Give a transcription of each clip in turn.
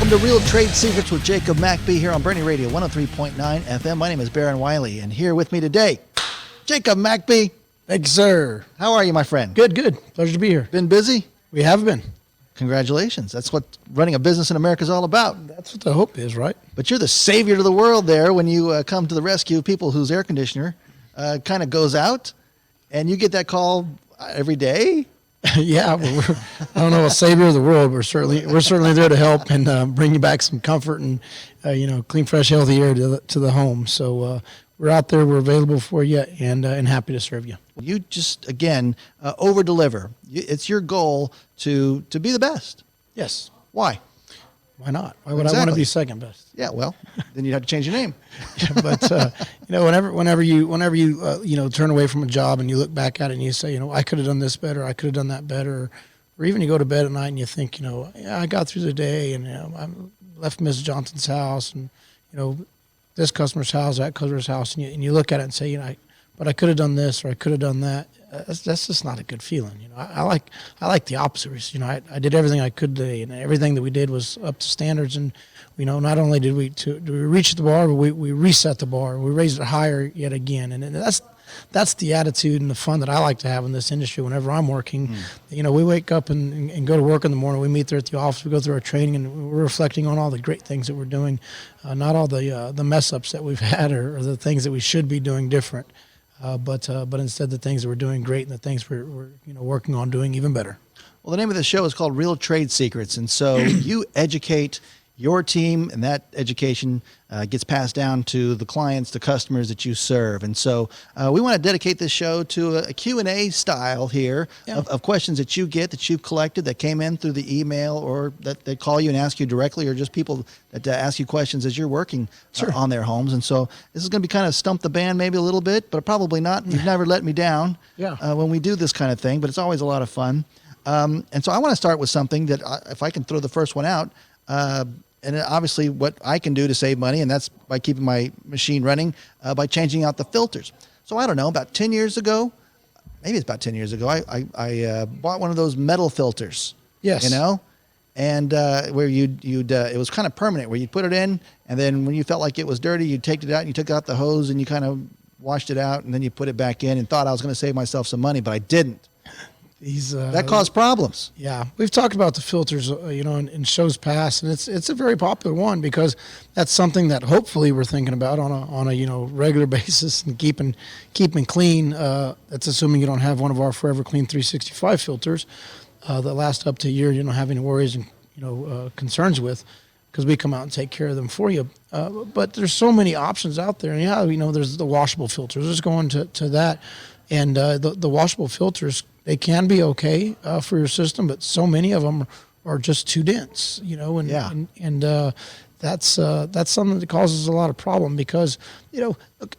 Welcome to Real Trade Secrets with Jacob McBee here on Bernie Radio 103.9 FM. My name is Baron Wiley, and here with me today, Jacob McBee. Thank you, sir. How are you, my friend? Good. Pleasure to be here. Been busy? We have been. Congratulations. That's what running a business in America is all about. That's what the hope is, right? But you're the savior to the world there when you come to the rescue of people whose air conditioner kind of goes out, and you get that call every day. Yeah, I don't know, a savior of the world. We're certainly there to help and bring you back some comfort and clean, fresh, healthy air to the home. So we're out there. We're available for you and happy to serve you. You just again over deliver. It's your goal to be the best. Yes. Why? Why not? Why would I want to be second best? Yeah, well, then you'd have to change your name. Yeah, but whenever you turn away from a job and you look back at it and you say, I could have done this better, I could have done that better, or even you go to bed at night and you think, I got through the day and I left Miss Johnson's house and this customer's house, that customer's house, and you look at it and say, but I could have done this or I could have done that. That's just not a good feeling. I like the opposite. I did everything I could today, and everything that we did was up to standards. And not only did we reach the bar, but we reset the bar. We raised it higher yet again. And that's the attitude and the fun that I like to have in this industry. Whenever I'm working, we wake up and go to work in the morning. We meet there at the office. We go through our training, and we're reflecting on all the great things that we're doing, not all the mess ups that we've had or the things that we should be doing different. But instead the things that we're doing great and the things we're working on doing even better. Well, the name of the show is called Real Trade Secrets, and so you educate your team, and that education gets passed down to the clients, the customers that you serve. And so we want to dedicate this show to a Q&A style here of questions that you get, that you've collected, that came in through the email, or that they call you and ask you directly, or just people that ask you questions as you're working on their homes. And so this is going to be kind of stump the band maybe a little bit, but probably not. You've never let me down when we do this kind of thing, but it's always a lot of fun. And so I want to start with something that, if I can throw the first one out, and obviously what I can do to save money, and that's by keeping my machine running, by changing out the filters. So I don't know, about 10 years ago, maybe it's about 10 years ago, I bought one of those metal filters. Yes. And where it was kind of permanent, where you'd put it in, and then when you felt like it was dirty, you'd take it out, and you took out the hose, and you kind of washed it out, and then you put it back in and thought I was going to save myself some money, but I didn't. That caused problems. Yeah, we've talked about the filters, in shows past, and it's a very popular one because that's something that hopefully we're thinking about on a regular basis and keeping clean. That's assuming you don't have one of our Forever Clean 365 filters that last up to a year. You don't have any worries and concerns with, because we come out and take care of them for you. But there's so many options out there, and there's the washable filters. Just going to that, and the washable filters. They can be okay for your system, but so many of them are just too dense, and that's something that causes a lot of problem because,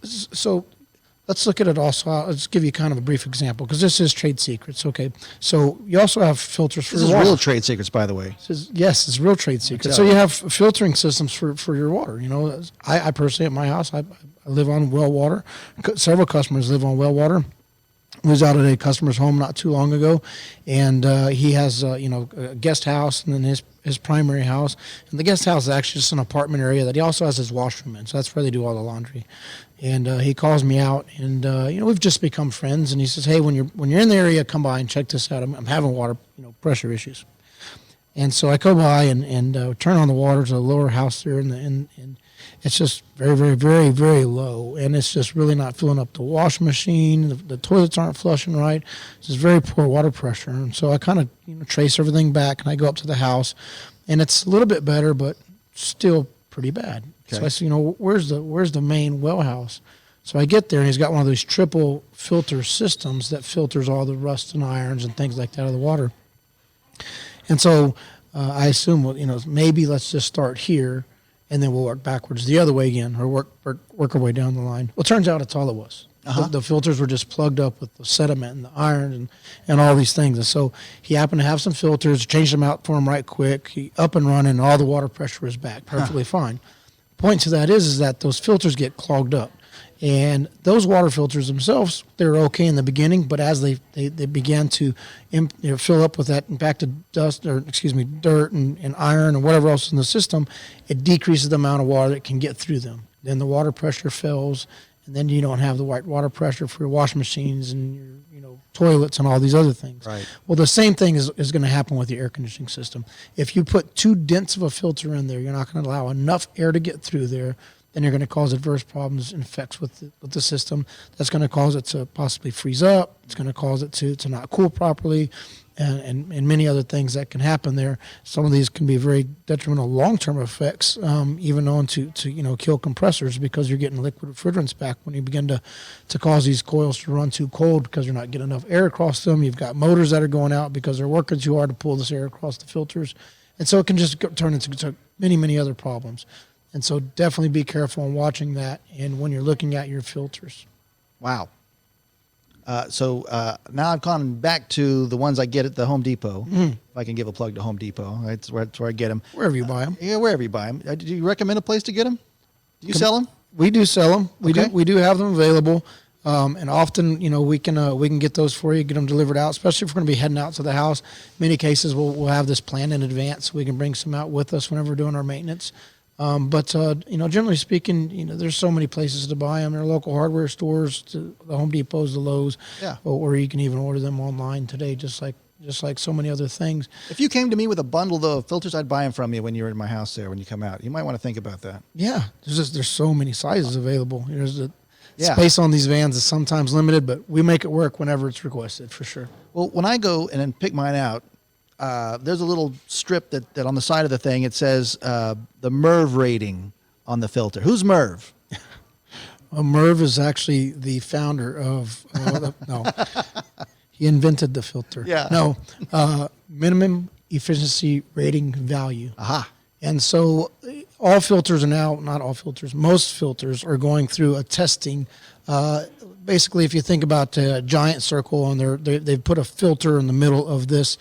so let's look at it also. I'll just give you kind of a brief example because this is trade secrets. Okay. So you also have filters for your water. This is real trade secrets, by the way. Yes, it's real trade secrets. So you have filtering systems for your water. I personally at my house, I live on well water. Several customers live on well water. I was out at a customer's home not too long ago, and he has a guest house and then his primary house. And the guest house is actually just an apartment area that he also has his washroom in, so that's where they do all the laundry. And he calls me out, and we've just become friends. And he says, "Hey, when you're in the area, come by and check this out. I'm having water pressure issues." And so I go by and turn on the water to the lower house there, and it's just very, very, very, very low, and it's just really not filling up the wash machine. The toilets aren't flushing right. It's just very poor water pressure. And so I kind of trace everything back, and I go up to the house, and it's a little bit better, but still pretty bad. Okay. So I say, where's the main well house? So I get there, and he's got one of those triple filter systems that filters all the rust and irons and things like that out of the water. And so I assume, maybe let's just start here, and then we'll work backwards the other way again, or work our way down the line. Well, it turns out it's all it was. The filters were just plugged up with the sediment and the iron and all these things. And so he happened to have some filters, changed them out for him right quick. He up and running, and all the water pressure was back perfectly fine. Point to that is that those filters get clogged up. And those water filters themselves, they're okay in the beginning, but as they began to fill up with that impacted dust, or dirt and iron and whatever else in the system, it decreases the amount of water that can get through them. Then the water pressure fails, and then you don't have the right water pressure for your washing machines and your toilets and all these other things. Right. Well, the same thing is going to happen with your air conditioning system. If you put too dense of a filter in there, you're not going to allow enough air to get through there. Then you're going to cause adverse problems and effects with the system. That's going to cause it to possibly freeze up. It's going to cause it to not cool properly, and many other things that can happen there. Some of these can be very detrimental long-term effects, even on to kill compressors, because you're getting liquid refrigerants back when you begin to cause these coils to run too cold because you're not getting enough air across them. You've got motors that are going out because they're working too hard to pull this air across the filters. And so it can just turn into many, many other problems. And so definitely be careful in watching that and when you're looking at your filters. Wow. So now I've gone back to the ones I get at the Home Depot. If I can give a plug to Home Depot, that's where I get them. Wherever you buy them. Yeah, wherever you buy them. Do you recommend a place to get them? Do you sell them? We do sell them. Okay. We do have them available. And often, we can get those for you, get them delivered out, especially if we're going to be heading out to the house. In many cases, we'll have this planned in advance so we can bring some out with us whenever we're doing our maintenance. But generally speaking, there's so many places to buy them. There are local hardware stores, to the Home Depots, the Lowe's, or you can even order them online today, just like so many other things. If you came to me with a bundle of filters, I'd buy them from you when you're in my house there, when you come out. You might want to think about that. Yeah, there's so many sizes available. Space on these vans is sometimes limited, but we make it work whenever it's requested, for sure. Well, when I go and then pick mine out, there's a little strip that on the side of the thing, it says the MERV rating on the filter. Who's MERV? Merv is actually the founder of, no, he invented the filter. Yeah. No, minimum efficiency rating value. Aha. And so all filters are now, not all filters, most filters are going through a testing. Basically, if you think about a giant circle and they've put a filter in the middle of this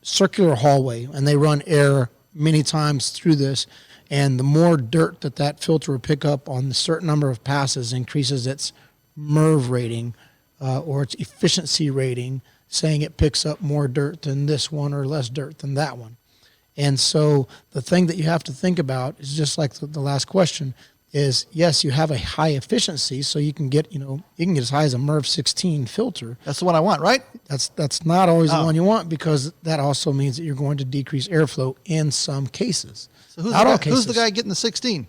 circular hallway, and they run air many times through this, and the more dirt that filter will pick up on a certain number of passes increases its MERV rating or its efficiency rating, saying it picks up more dirt than this one or less dirt than that one. And so the thing that you have to think about is just like the last question is, yes, you have a high efficiency, so you can get as high as a MERV 16 filter. That's the one I want, right? That's not always the one you want, because that also means that you're going to decrease airflow in some cases. So who's the guy getting the 16?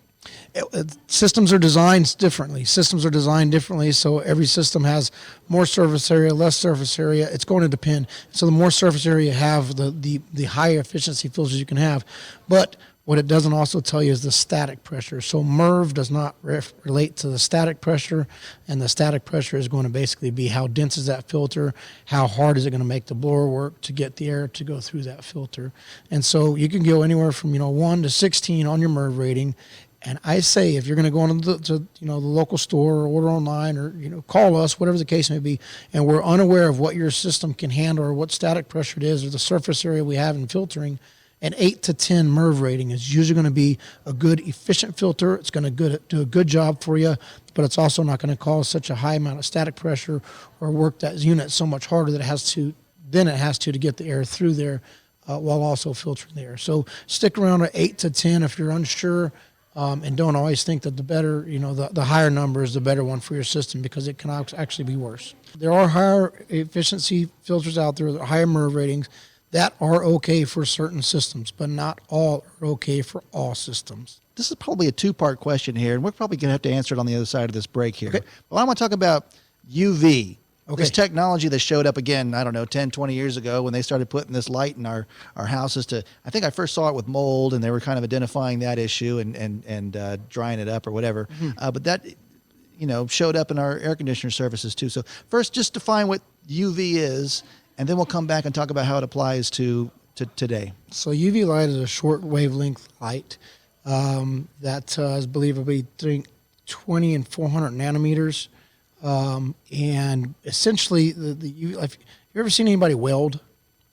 Systems are designed differently. So every system has more surface area, less surface area. It's going to depend. So the more surface area you have, the higher efficiency filters you can have. But what it doesn't also tell you is the static pressure. So MERV does not relate to the static pressure, and the static pressure is going to basically be how dense is that filter, how hard is it going to make the blower work to get the air to go through that filter. And so you can go anywhere from 1 to 16 on your MERV rating. And I say, if you're going to go into the local store or order online or call us, whatever the case may be, and we're unaware of what your system can handle or what static pressure it is or the surface area we have in filtering, an 8 to 10 MERV rating is usually going to be a good, efficient filter. It's going to do a good job for you, but it's also not going to cause such a high amount of static pressure or work that unit so much harder that it has to get the air through there while also filtering the air. So stick around at 8 to 10 if you're unsure. And don't always think that the better, the higher number is the better one for your system, because it can actually be worse. There are higher efficiency filters out there, higher MERV ratings that are okay for certain systems, but not all are okay for all systems. This is probably a two-part question here, and we're probably going to have to answer it on the other side of this break here. Okay. Well, I want to talk about UV. Okay. This technology that showed up again, 10, 20 years ago when they started putting this light in our houses I think I first saw it with mold, and they were kind of identifying that issue and drying it up or whatever. Mm-hmm. But that, showed up in our air conditioner services too. So first, just define what UV is, and then we'll come back and talk about how it applies to today. So UV light is a short wavelength light that is believed to be between 20 and 400 nanometers. And essentially, have you ever seen anybody weld?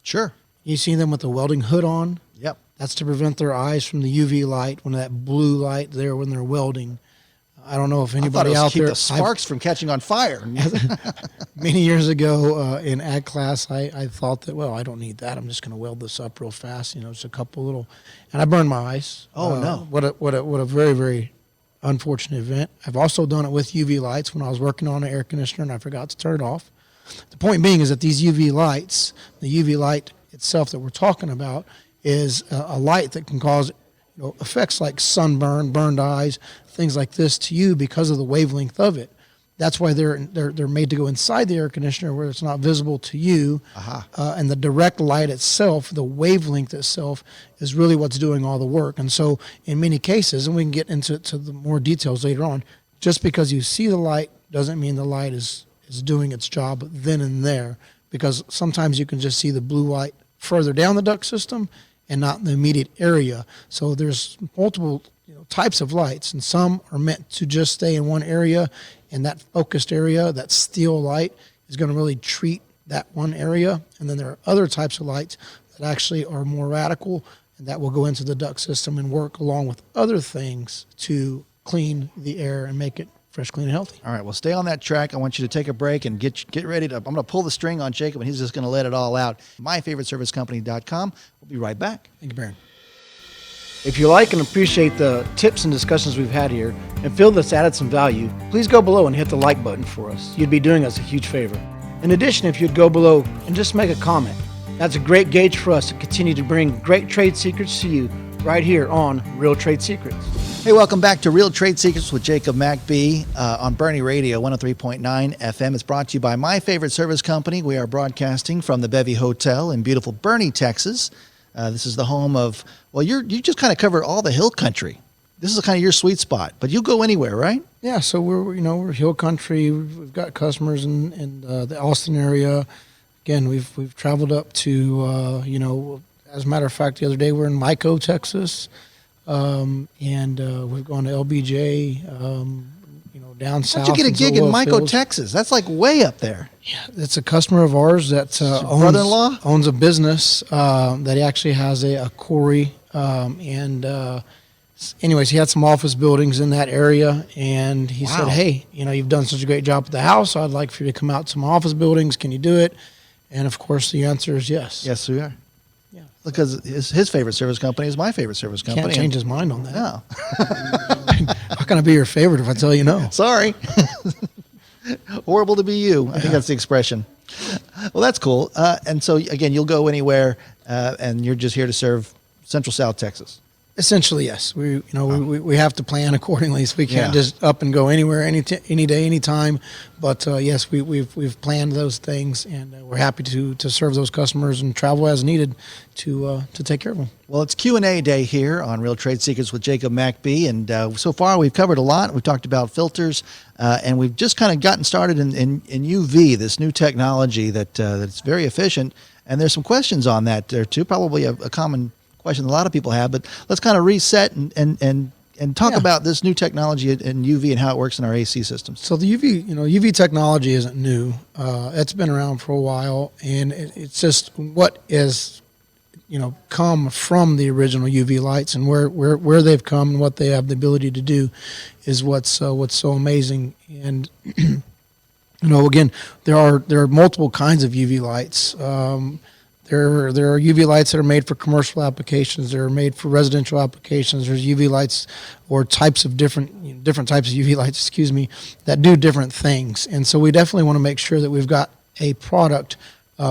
Sure. You see them with the welding hood on? Yep. That's to prevent their eyes from the UV light, when that blue light there when they're welding. I don't know if I thought it anybody was out keep there. the sparks from catching on fire. Many years ago in ag class, I thought that, well, I don't need that. I'm just going to weld this up real fast. Just a couple little, and I burned my eyes. Oh, no. What a very, very unfortunate event. I've also done it with UV lights when I was working on an air conditioner and I forgot to turn it off. The point being is that these UV lights, the UV light itself that we're talking about, is a light that can cause effects like sunburn, burned eyes, things like this to you because of the wavelength of it. That's why they're made to go inside the air conditioner where it's not visible to you. And the direct light itself, the wavelength itself, is really what's doing all the work. And so in many cases, and we can get into the more details later on, just because you see the light doesn't mean the light is doing its job then and there, because sometimes you can just see the blue light further down the duct system and not in the immediate area. So there's multiple types of lights, and some are meant to just stay in one area, and that focused area, that steel light, is going to really treat that one area. And then there are other types of lights that actually are more radical, and that will go into the duct system and work along with other things to clean the air and make it fresh, clean, and healthy. All right, well, stay on that track. I want you to take a break and get ready to. I'm going to pull the string on Jacob, and he's just going to let it all out. MyFavoriteServiceCompany.com. We'll be right back. Thank you, Baron. If you like and appreciate the tips and discussions we've had here and feel this added some value, please go below and hit the like button for us. You'd be doing us a huge favor. In addition, if you'd go below and just make a comment, that's a great gauge for us to continue to bring great trade secrets to you right here on Real Trade Secrets. Hey, welcome back to Real Trade Secrets with Jacob McBee on Bernie Radio 103.9 FM. It's brought to you by My Favorite Service Company. We are broadcasting from the Bevy Hotel in beautiful Bernie, Texas. This is the home of, well, you just kind of cover all the hill country. This is kind of your sweet spot, but you'll go anywhere, right? Yeah, so we're hill country. We've got customers in the Austin area. Again, we've traveled up to as a matter of fact, the other day we're in Mico, Texas, and we've gone to LBJ. Down south. How'd you get a gig in Mico, Texas? That's like way up there. Yeah, it's a customer of ours that brother-in-law owns a business that he actually has a quarry. Anyways, he had some office buildings in that area, and he said, "Hey, you've done such a great job at the house. I'd like for you to come out to my office buildings. Can you do it?" And of course, the answer is yes. Yes, we are. Yeah, because his favorite service company is my favorite service company. Can't change his mind on that. No. How can I be your favorite if I tell you no? Sorry. Horrible to be you. I think that's the expression. Well, that's cool. And so, again, you'll go anywhere, and you're just here to serve Central South Texas. Essentially, yes. We have to plan accordingly, so we can't just up and go anywhere, any day, any time. But yes, we've planned those things, and we're happy to serve those customers and travel as needed to take care of them. Well, it's Q&A day here on Real Trade Secrets with Jacob McBee, and so far we've covered a lot. We've talked about filters, and we've just kind of gotten started in UV, this new technology that's very efficient. And there's some questions on that there too. Probably a common question a lot of people have, but let's kind of reset and talk about this new technology in UV and how it works in our AC systems. So the UV technology isn't new. It's been around for a while, and it's just what is come from the original UV lights, and where they've come and what they have the ability to do is what's so amazing. And again, there are multiple kinds of UV lights. There are UV lights that are made for commercial applications. They're made for residential applications. There's UV lights or types of different types of UV lights, that do different things. And so we definitely want to make sure that we've got a product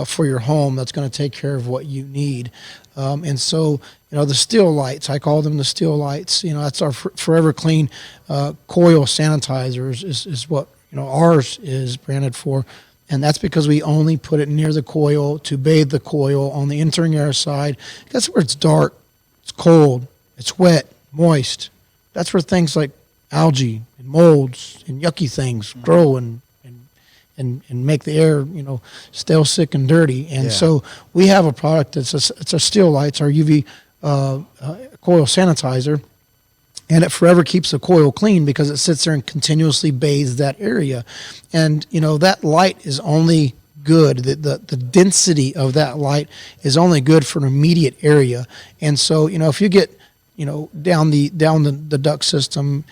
for your home that's going to take care of what you need. And so, the still lights, I call them the still lights. That's our Forever Clean coil sanitizers is what ours is branded for. And that's because we only put it near the coil to bathe the coil on the entering air side. That's where it's dark, it's cold, it's wet, moist. That's where things like algae and molds and yucky things grow and make the air, stale, sick, and dirty. And so we have a product it's a still light, it's our UV coil sanitizer. And it forever keeps the coil clean because it sits there and continuously bathes that area. And, that light is only good. The density of that light is only good for an immediate area. And so, if you get, down the duct system,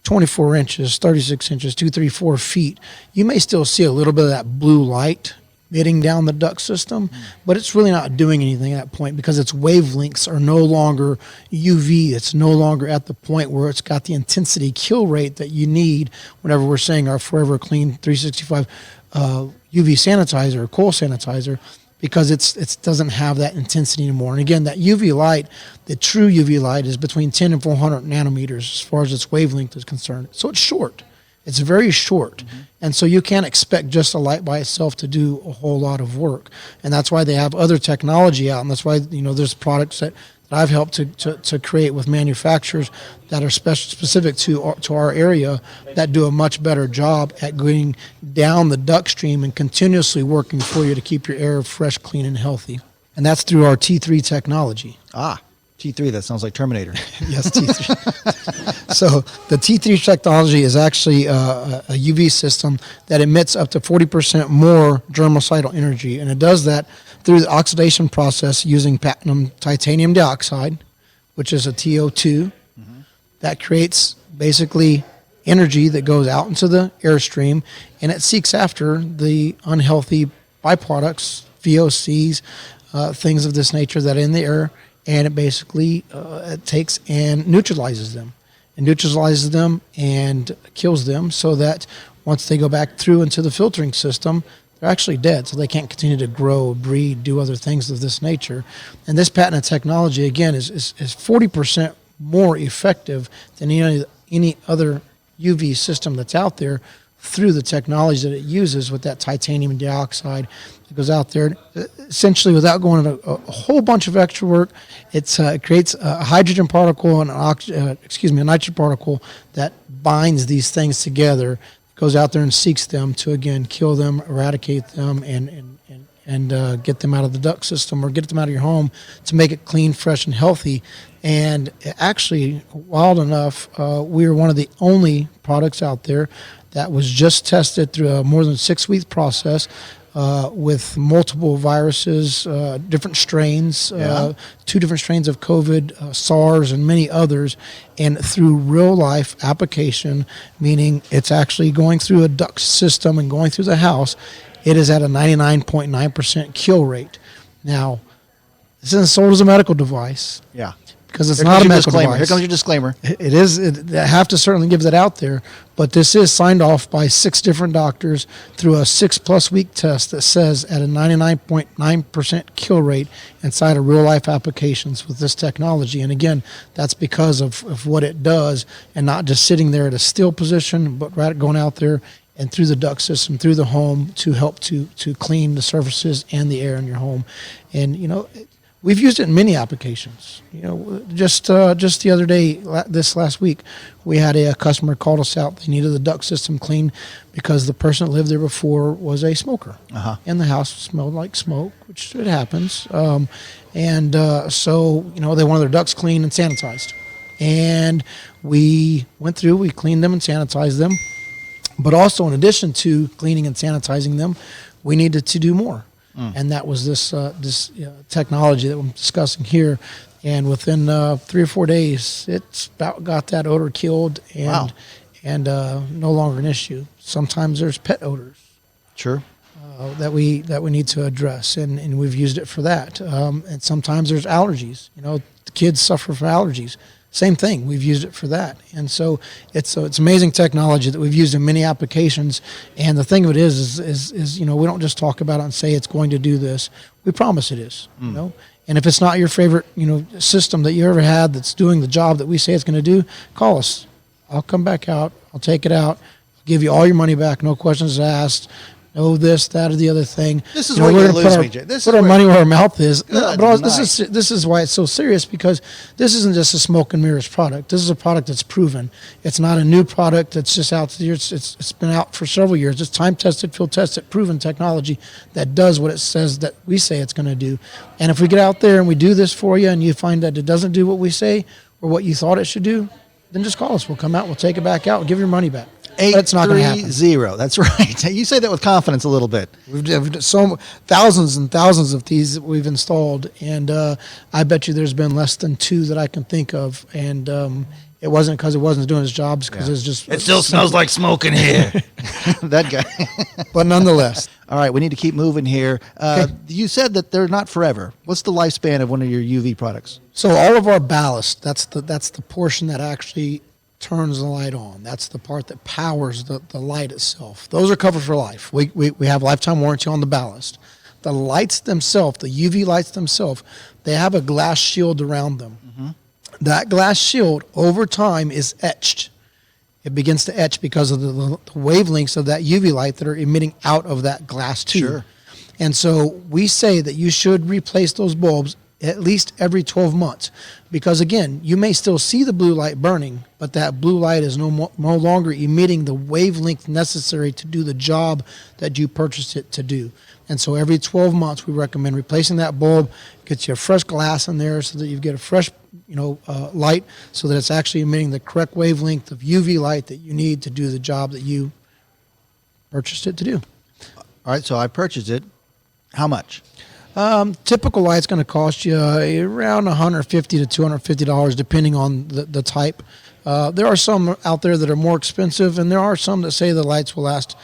24 inches, 36 inches, 2, 3, 4 feet, you may still see a little bit of that blue light emitting down the duct system, but it's really not doing anything at that point because its wavelengths are no longer UV. It's no longer at the point where it's got the intensity kill rate that you need whenever we're saying our Forever Clean 365 UV sanitizer or coil sanitizer, because it doesn't have that intensity anymore. And again, that UV light, the true UV light, is between 10 and 400 nanometers as far as its wavelength is concerned. So it's short. It's very short. And so you can't expect just a light by itself to do a whole lot of work. And that's why they have other technology out. And that's why, there's products that I've helped to create with manufacturers that are specific to our area that do a much better job at going down the duct stream and continuously working for you to keep your air fresh, clean, and healthy. And that's through our T3 technology. T3, that sounds like Terminator. Yes, T3. So the T3 technology is actually a UV system that emits up to 40% more germicidal energy, and it does that through the oxidation process using platinum titanium dioxide, which is a TO2, that creates basically energy that goes out into the airstream, and it seeks after the unhealthy byproducts, VOCs, things of this nature that are in the air, and it basically it takes and neutralizes them and kills them, so that once they go back through into the filtering system, they're actually dead, so they can't continue to grow, breed, do other things of this nature. And this patented technology, again, is 40% more effective than any other UV system that's out there, through the technology that it uses with that titanium dioxide. It goes out there essentially without going into a whole bunch of extra work. It creates a hydrogen particle and a nitrogen particle that binds these things together. Goes out there and seeks them to, again, kill them, eradicate them, and get them out of the duct system or get them out of your home to make it clean, fresh, and healthy. And actually, wild enough, we are one of the only products out there that was just tested through a more than 6-week process with multiple viruses, different strains, 2 different strains of COVID, SARS, and many others, and through real-life application, meaning it's actually going through a duct system and going through the house. It is at a 99.9% kill rate. Now, this isn't sold as a medical device. Yeah. Because it's not a medical device. Here comes your disclaimer. It is. I have to certainly give that out there, but this is signed off by 6 different doctors through a 6+ week test that says at a 99.9% kill rate inside of real life applications with this technology. And again, that's because of what it does, and not just sitting there at a still position, but right going out there and through the duct system, through the home, to help to clean the surfaces and the air in your home. And we've used it in many applications. Just the other day, this last week, we had a customer called us out. They needed the duct system clean because the person that lived there before was a smoker. And the house smelled like smoke, which it happens. So they wanted their ducts cleaned and sanitized. And we went through, we cleaned them and sanitized them. But also, in addition to cleaning and sanitizing them, we needed to do more. And that was this technology that I'm discussing here. And within 3 or 4 days, it's about got that odor killed and no longer an issue. Sometimes there's pet odors. Sure. That we need to address, and we've used it for that. And sometimes there's allergies. The kids suffer from allergies. Same thing. We've used it for that. And so it's amazing technology that we've used in many applications. And the thing of it is we don't just talk about it and say it's going to do this. We promise it is. And if it's not your favorite system that you ever had that's doing the job that we say it's going to do, call us. I'll come back out. I'll take it out. I'll give you all your money back. No questions asked. No this, that, or the other thing. This is where you lose me, Jay. Put our money where our mouth is. This is why it's so serious, because this isn't just a smoke and mirrors product. This is a product that's proven. It's not a new product that's just out there. It's been out for several years. It's time-tested, field-tested, proven technology that does what it says that we say it's going to do. And if we get out there and we do this for you and you find that it doesn't do what we say or what you thought it should do, then just call us. We'll come out. We'll take it back out. We'll give your money back. It's not going to happen. 830. That's right. You say that with confidence a little bit. We've done thousands and thousands of these that we've installed, and I bet you there's been less than 2 that I can think of. And it wasn't because it wasn't doing its job, because it's just... It still smells like smoke in here. That guy. But nonetheless. All right, we need to keep moving here. Okay. You said that they're not forever. What's the lifespan of one of your UV products? So all of our ballast, that's the portion that actually turns the light on. That's the part that powers the light itself. Those are covered for life. We have lifetime warranty on the ballast. The lights themselves, the UV lights themselves, they have a glass shield around them. Mm-hmm. That glass shield over time is etched. It begins to etch because of the wavelengths of that UV light that are emitting out of that glass tube. Sure. And so we say that you should replace those bulbs at least every 12 months, because again, you may still see the blue light burning, but that blue light is no longer emitting the wavelength necessary to do the job that you purchased it to do. And so every 12 months, we recommend replacing that bulb, get you a fresh glass in there so that you get a fresh light, so that it's actually emitting the correct wavelength of UV light that you need to do the job that you purchased it to do. All right, so I purchased it. How much? Typical light's going to cost you around $150 to $250, depending on the type. There are some out there that are more expensive, and there are some that say the lights will last,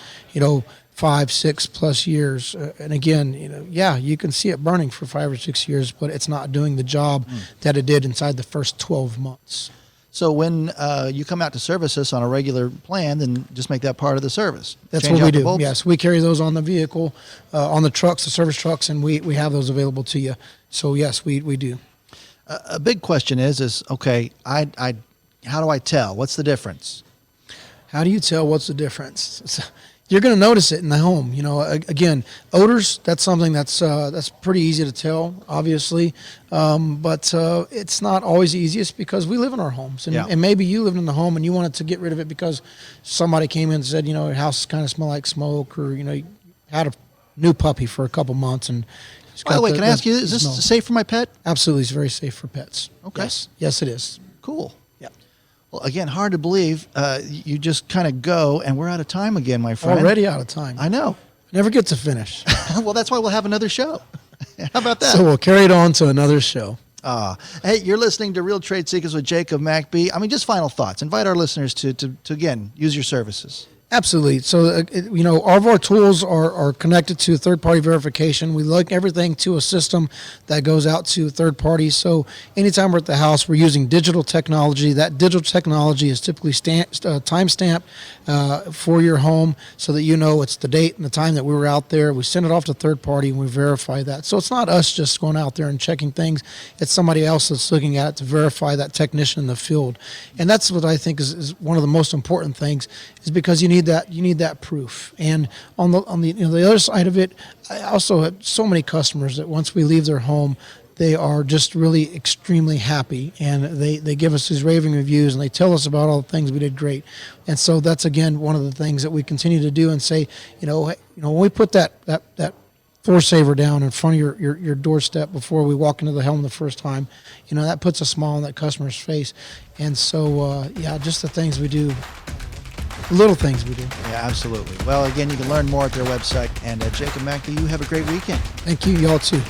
5, 6 plus years. And again, you can see it burning for 5 or 6 years, but it's not doing the job that it did inside the first 12 months. So when you come out to service us on a regular plan, then just make that part of the service. That's Change what we out the do. bulbs? Yes, we carry those on the vehicle, on the trucks, the service trucks, and we have those available to you. So yes, we do. A big question is okay, how do I tell? What's the difference? How do you tell what's the difference? You're going to notice it in the home. Again, odors, that's something that's pretty easy to tell, obviously. But it's not always the easiest, because we live in our homes. And maybe you lived in the home and you wanted to get rid of it because somebody came in and said, your house kind of smell like smoke, or, you had a new puppy for a couple months. And by the way, can I ask you, is this safe for my pet? Absolutely. It's very safe for pets. Okay. Yes, it is. Cool. Well, again, hard to believe. You just kind of go, and we're out of time again, my friend. Already out of time. I know. Never get to finish. Well, that's why we'll have another show. How about that? So we'll carry it on to another show. Hey, you're listening to Real Trade Secrets with Jacob McBee. I mean, just final thoughts. Invite our listeners to again, use your services. Absolutely. So, all of our tools are connected to third-party verification. We link everything to a system that goes out to third parties. So anytime we're at the house, we're using digital technology. That digital technology is typically time-stamped for your home, so that it's the date and the time that we were out there. We send it off to third party, and we verify that. So it's not us just going out there and checking things. It's somebody else that's looking at it to verify that technician in the field. And that's what I think is one of the most important things, is because you need that proof. And on the other side of it, I also have so many customers that once we leave their home, they are just really extremely happy, and they give us these raving reviews, and they tell us about all the things we did great. And so that's, again, one of the things that we continue to do, and say, when we put that floor saver down in front of your doorstep before we walk into the home the first time, that puts a smile on that customer's face. And so, just the things we do. Little things we do. Yeah, absolutely. Well, again, you can learn more at their website. And Jacob McBee, you have a great weekend. Thank you. Y'all too.